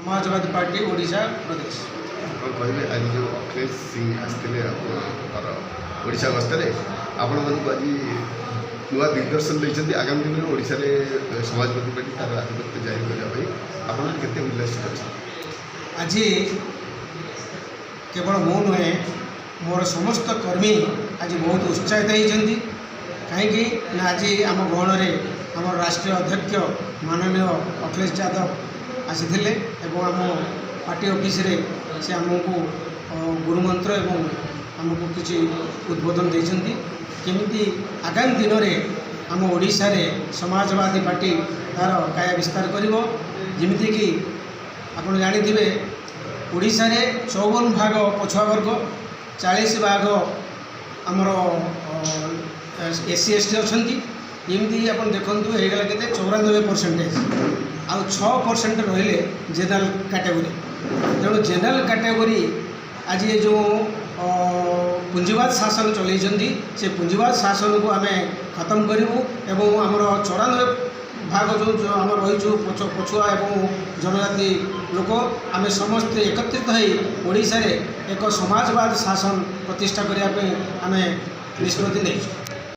Samajwadi party Odisha प्रदेश। ଆପଣ କହିବେ ଆଜି ଯେଉଁ ଅଖିଳେଶ ସିଂ ଆସିଥିଲେ ଆପଣଙ୍କର ଓଡ଼ିଶା ଗସ୍ତରେ ଆପଣମାନଙ୍କୁ ଆଜି ନୂଆ ଦିଗ୍ଦର୍ଶନ ଦେଇଛନ୍ତି ଆଗାମୀ ଦିନରେ ଓଡ଼ିଶାରେ ସମାଜବାଦୀ ପାର୍ଟି ତାର ଆଧିପତ୍ୟ ଜାରି କରିବା ପାଇଁ ଆପଣ କେତେ ଉଲ୍ଲାସିତ ଅଛନ୍ତି? आज केवल मु नुहे मोर समस्त कर्मी आज बहुत उत्साहित होती कहीं आज आम गहन आम राष्ट्रीय अध्यक्ष माननीय अखिलेश यादव आसी आम पार्टी ऑफिस रे से आमको गुरुमंत्र एवं आमको किसी उद्बोधन देती केमी आगामी दिन में आम ओडिशा रे समाजवादी पार्टी तार काया विस्तार करमती कि आप जानी ओडिशा रे 54 भाग पछुआ वर्ग 40 भाग आमर एससी एसटी अच्छा एमती आप देखूँ होगा के 94% आउ 6% रहिले जेनराल कैटेगरी तेणु जेनराल कैटेगरी आज ये जो पुंजीवाद शासन चलती से पुंजीवाद शासन को आम खत्म करूँ एवं आमर 94 भाग जो आम रही पछुआ एवं जनजाति लोक आम समस्ते एकत्रित हो ओडिशा रे एक समाजवाद शासन प्रतिष्ठा करने आम निष्पत्ति नहीं।